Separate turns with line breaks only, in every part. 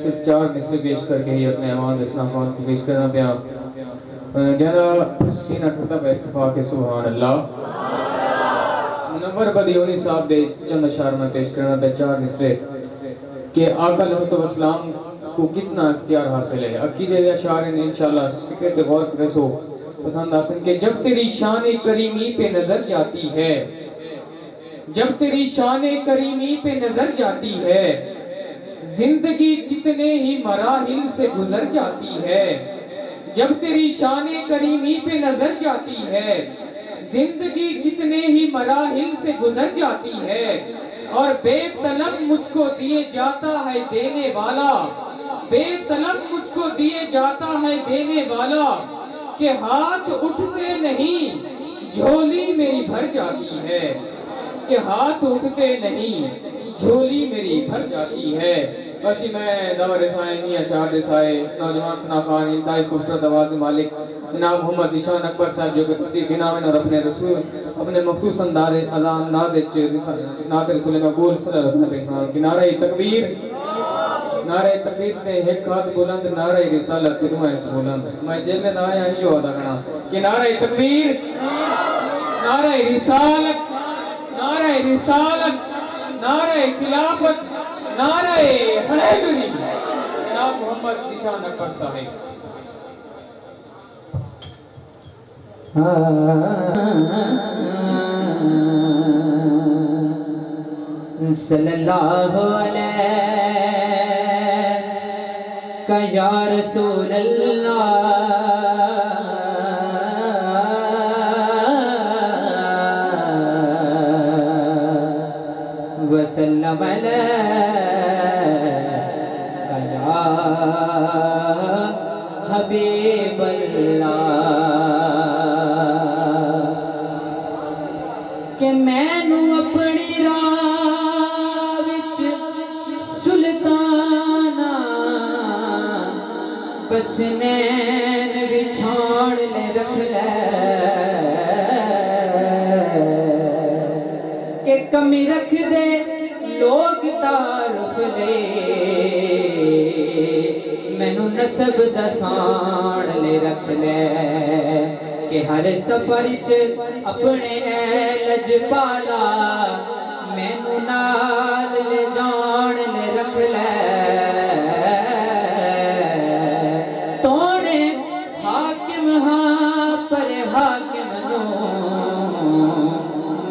सिर्फ 4 मिसरे पेश करके ही अपने अमान इस्लाम खान को पेश करना पिया ज़्यादा सीना ठंडा पे इत्तफाक सुभान अल्लाह मुनव्वर बदियोनी साहब दे चंद अशार में पेश करना पे 4 मिसरे कि आका अलैहिस्सलाम को कितना इख्तियार हासिल है। अकीदे दे अशार इंशाअल्लाह फिक्र पे गौर करो पसंद आसन के जब तेरी शान करीमी पे नजर जाती है, जब तेरी शान करीमी पे नजर जाती है, जिंदगी कितने ही मराहिल से गुजर जाती है। जब तेरी शान करीमी पे नजर जाती है, जिंदगी कितने ही मराहिल से गुजर जाती है। और बेतलब मुझको दिए जाता है देने वाला, बेतलब मुझको दिए जाता है देने वाला, के हाथ उठते नहीं झोली मेरी भर जाती है, के हाथ उठते नहीं झोली मेरी भर जाती है। बस जी मैं दवा रसायनी अशार रसाए नौजवान सना खान इंतहाई खूबसूरत आवाज़ मालिक जनाब मोहम्मद ईशान अकबर साहब जो कि तस्वीर गिनावन और अपने रसूल अपने मखसूस अंदाज़ नात रसूल मकबूल सल्लल्लाहु अलैहि वसल्लम पेश की नारे तकबीर, नारे तकबीर ते एक हाथ बुलंद, नारे रिसालत ते दुआ बुलंद। मैं जेल में आया ही जो अदा करना कि नारे तकबीर, नारे रिसालत, नारे रिसालत, नारे खिलाफत, नारे हैदरी जनाब मोहम्मद ईशान अकबर साहब।
सल्लल्लाहु अलैहि का या रसूल अल्लाह वसल्लम का या हबीब अल्लाह कि मैनू अपनी राह विच सुल्ताना बस नैन विछाड़ ले रख ले के कमी रख दे लोग तारुफ ले मैनू नसब दसाण ले रख ले कि हर सफर च अपने लजपाला मैनू नाल ले जान ले रख ले तोड़े हाकिम हाँ पर हाकिम नो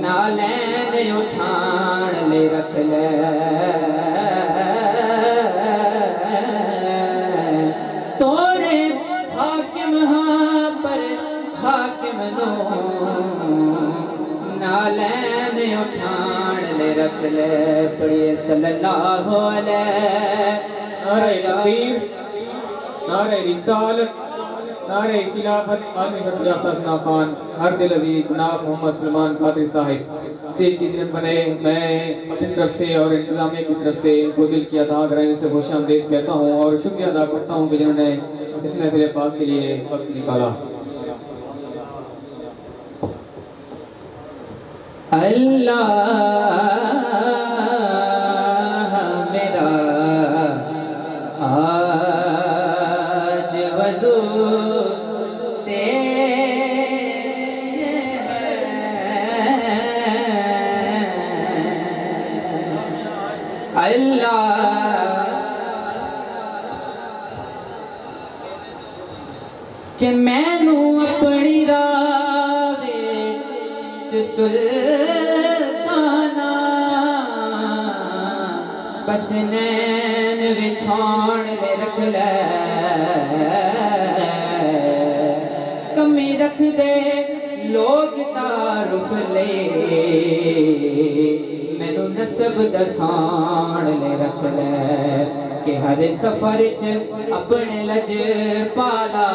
नालैन उठान ले रख ले तोड़े हाकिम हाँ पर हाकिम नो नालैन उठान ले रख ले। पढ़िए सल्लल्लाहु अलैहि
नारे तकबीर, नारे रिसालत, नारे खिलाफत आलमी शर्फ याफ्ता सना खान हर दिल अजीज जनाब मोहम्मद सलमान कादरी साहिब स्टेज की जिन्नत बने। मैं अपनी तरफ से और इंतजामिया की तरफ से इनको दिल की अता गहराइयों से खुशामदीद कहता हूँ और शुक्रिया अदा करता हूँ कि जिन्होंने इस महफिल पाक के लिए वक्त निकाला।
अल्लाह मेरा आज वज़ू अल्लाह कि मैनू अपनी राह विच सुल्ताना बस नैन विछाण ले रख ले कमी रख दे लोग तारुफ ले मैनू नसब दसाण ले रख ले कि हर सफर च अपने लज पाला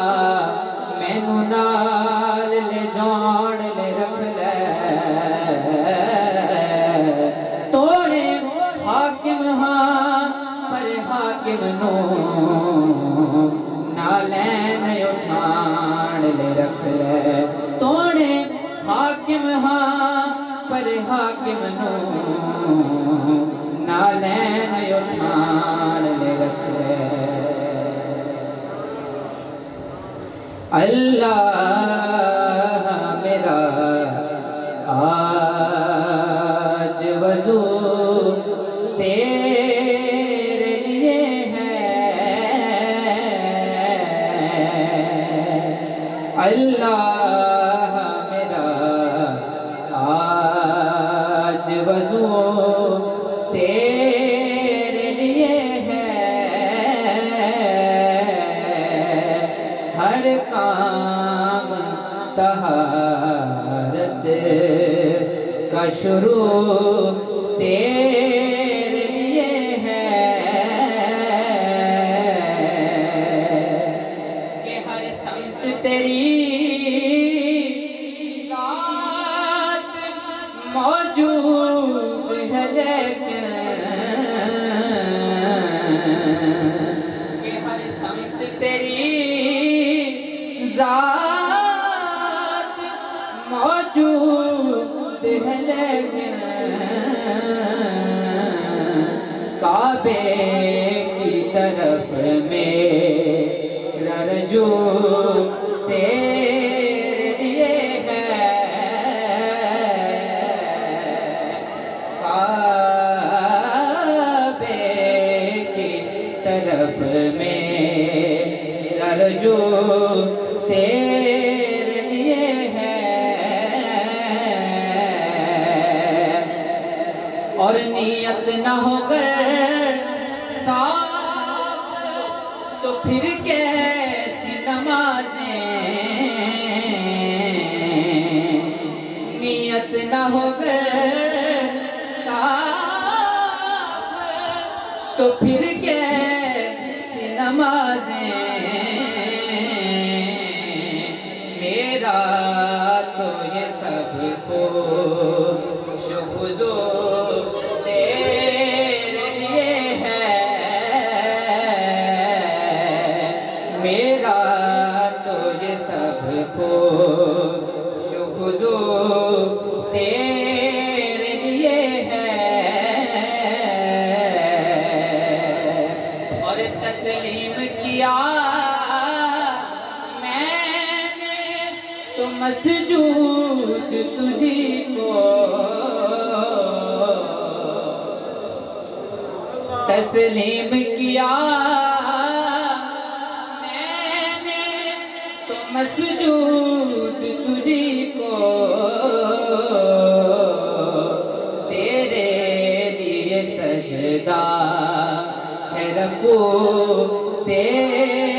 मैनू नाल ले जान ले रख ले तोड़े हाकिम हाँ पर हाकिम नो नालैन उठान ले रख ले तोड़े हाकिम हाँ पर हाकिम नो नालैन उठान ले रख ले। अल्लाह मेरा आज वज़ू तेरे लिए है, अल्लाह मेरा आज वज़ू तेरे लिए है, हर काम तहारत का शुरू तेरे लिए है, कि हर संत तेरी ज़ात मौजूद है, लेकिन कि हर संत तेरी ज़ात मौजूद है, लेकिन काबे की तरफ मेरा रजू तेरे लिए है, काबे की तरफ मेरा रजू तेरे लिए है, और नियत न होकर साफ तो फिर कैसी नमाजें, नियत न होकर साफ तो फिर कैसी नमाजें, मेरा तो ये सब खुशबू तेरे लिए है, मेरा तो ये सब खुशबू तेरे लिए है, और तस्लीम किया तो मसजूद तुझी को, तस्लीम किया मैंने तो मसजूद तुझी को, तेरे लिए सजदा है रकू तेरे